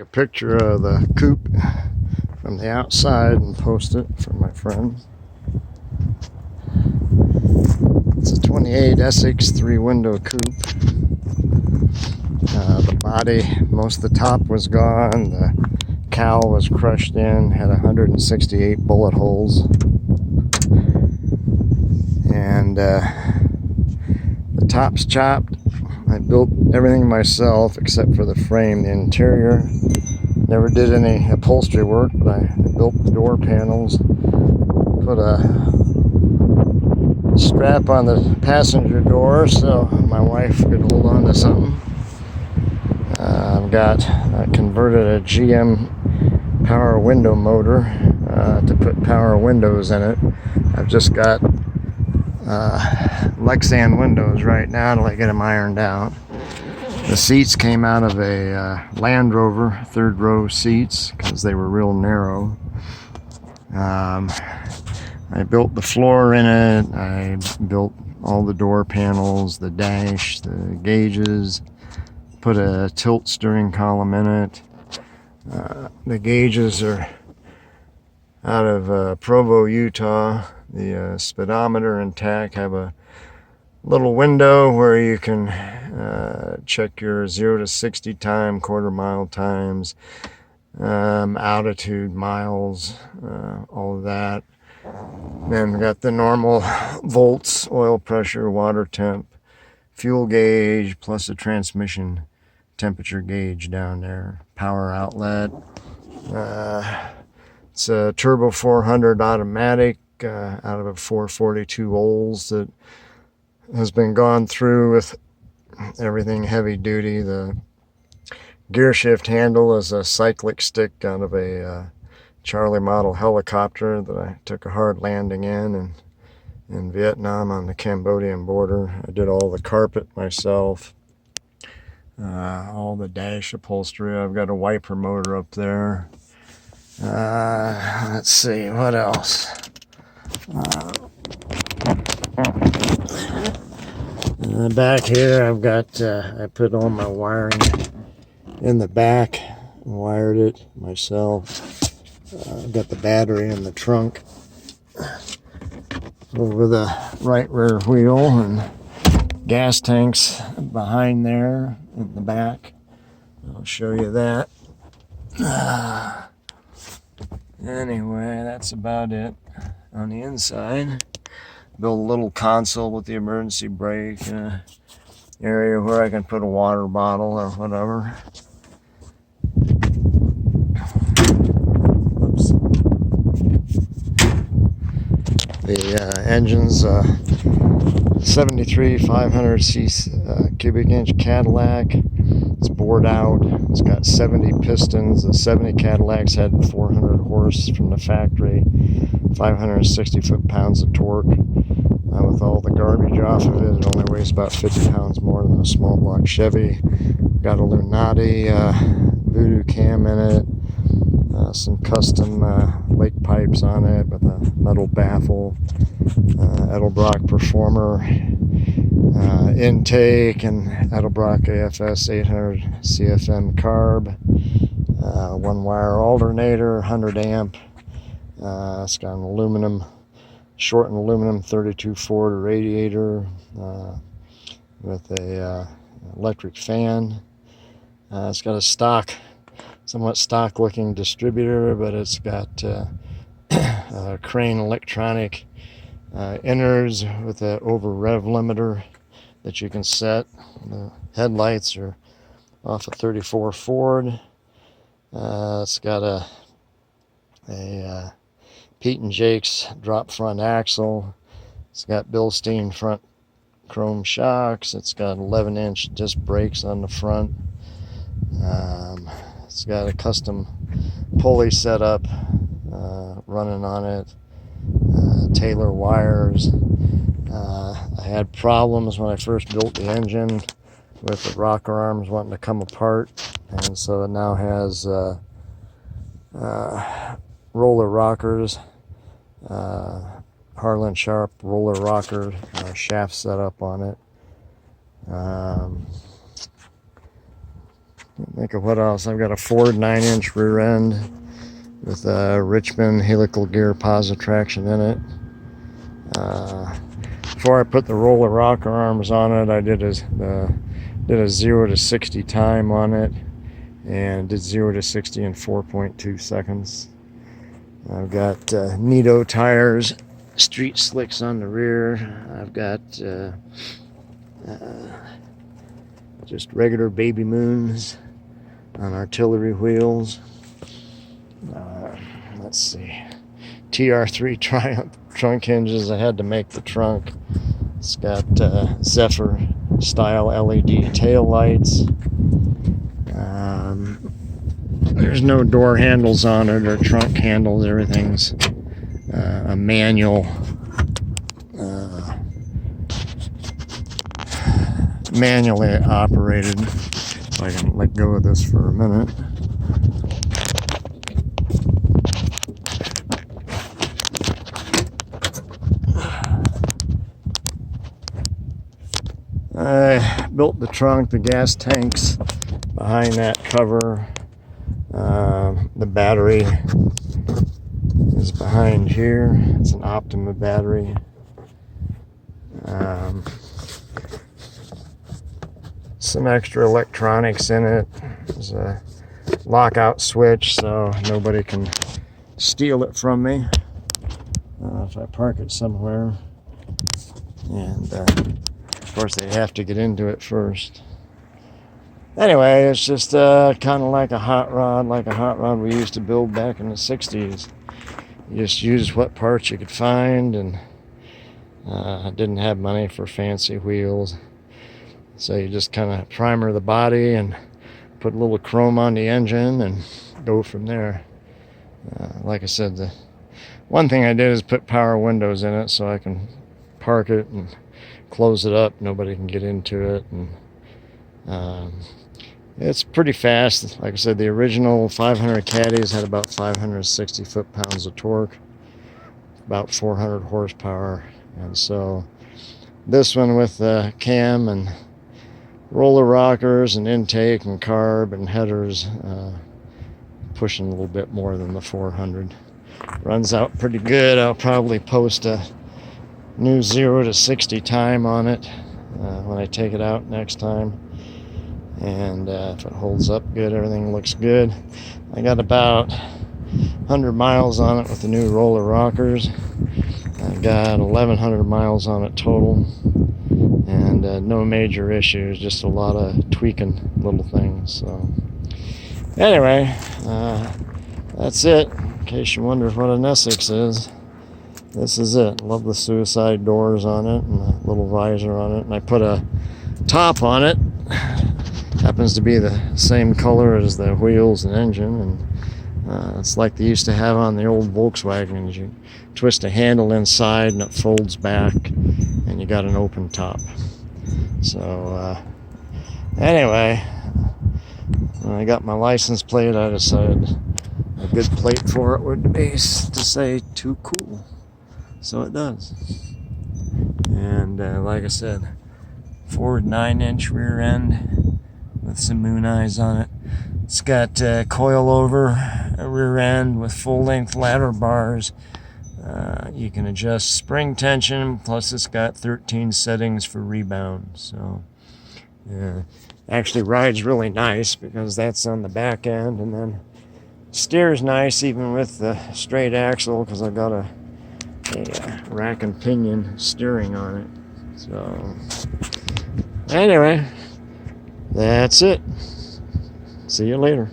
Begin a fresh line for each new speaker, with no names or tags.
A picture of the coupe from the outside and post it for my friends. It's a 28 Essex 3-window coupe. The body, most of the top was gone. The cowl was crushed in, had 168 bullet holes. And the top's chopped. I built everything myself except for the frame. The interior, never did any upholstery work, but I built the door panels, put a strap on the passenger door so my wife could hold on to something. I converted a GM power window motor to put power windows in it. I've just got Lexan windows right now till I get them ironed out. The seats came out of a Land Rover, third row seats, because they were real narrow. I built the floor in it. I built all the door panels, the dash, the gauges, put a tilt steering column in it. The gauges are out of Provo, Utah. The speedometer and tach have a little window where you can check your 0 to 60 time, quarter-mile times, altitude, miles, all of that. Then we got the normal volts, oil pressure, water temp, fuel gauge, plus a transmission temperature gauge down there. Power outlet. It's a turbo 400 automatic out of a 442 Olds that has been gone through with everything heavy duty. The gear shift handle is a cyclic stick out of a Charlie model helicopter that I took a hard landing in Vietnam on the Cambodian border. I did all the carpet myself, all the dash upholstery. I've got a wiper motor up there. Let's see, what else? In the back here, I've got, I put all my wiring in the back, wired it myself. I've got the battery in the trunk over the right rear wheel, and gas tanks behind there in the back. I'll show you that. Anyway, that's about it on the inside. Build a little console with the emergency brake, area where I can put a water bottle or whatever. Oops. The engine's 73 500 cubic inch Cadillac. It's bored out. It's got 70 pistons. The 70 Cadillacs had 400 horse from the factory, 560 foot-pounds of torque. With all the garbage off of it, it only weighs about 50 pounds more than a small block Chevy. Got a Lunati Voodoo cam in it, some custom lake pipes on it with a metal baffle, Edelbrock Performer intake, and Edelbrock AFS 800 CFM carb, one wire alternator, 100 amp. It's got an aluminum, shortened aluminum 32 Ford radiator with a electric fan. It's got a somewhat stock looking distributor, but it's got Crane electronic innards with an over rev limiter that you can set. The headlights are off a 34 Ford. It's got a Pete and Jake's drop front axle. It's got Bilstein front chrome shocks. It's got 11-inch disc brakes on the front. It's got a custom pulley setup running on it. Taylor wires. I had problems when I first built the engine with the rocker arms wanting to come apart, and so it now has roller rockers, Harlan Sharp roller rocker shaft set up on it. Think of what else. I've got a Ford 9-inch rear end with a Richmond helical gear positive traction in it. Before I put the roller rocker arms on it, I did a 0 to 60 time on it, and did 0 to 60 in 4.2 seconds. I've got Nito tires, street slicks on the rear. I've got just regular Baby Moons on artillery wheels. Let's see, TR3 Triumph trunk hinges. I had to make the trunk. It's got Zephyr style LED tail lights. There's no door handles on it or trunk handles. Everything's a manually operated. If I can let go of this for a minute. I built the trunk, the gas tanks behind that cover. The battery is behind here. It's an Optima battery. Some extra electronics in it. There's a lockout switch so nobody can steal it from me if I park it somewhere. And of course they have to get into it first. Anyway, it's just kind of like a hot rod we used to build back in the 60s. You just used what parts you could find, and I didn't have money for fancy wheels. So you just kind of primer the body and put a little chrome on the engine and go from there. Like I said, the one thing I did is put power windows in it so I can park it and close it up. Nobody can get into it. And it's pretty fast. Like I said, the original 500 Caddies had about 560 foot-pounds of torque, about 400 horsepower. And so this one with the cam and roller rockers and intake and carb and headers, pushing a little bit more than the 400. Runs out pretty good. I'll probably post a new 0 to 60 time on it when I take it out next time. And if it holds up good, everything looks good. I got about 100 miles on it with the new roller rockers. I got 1,100 miles on it total, and no major issues, just a lot of tweaking little things. So anyway, that's it. In case you wonder what an Essex is, this is it. Love the suicide doors on it and the little visor on it. And I put a top on it. Happens to be the same color as the wheels and engine, and it's like they used to have on the old Volkswagens. You twist a handle inside and it folds back, and you got an open top. So anyway, when I got my license plate, I decided a good plate for it would be to say "too cool," so it does. And like I said, Ford 9-inch rear end with some moon eyes on it. It's got coil-over rear end with full-length ladder bars. You can adjust spring tension, plus it's got 13 settings for rebound. So actually rides really nice because that's on the back end, and then steers nice even with the straight axle because I've got a rack and pinion steering on it. So anyway, that's it. See you later.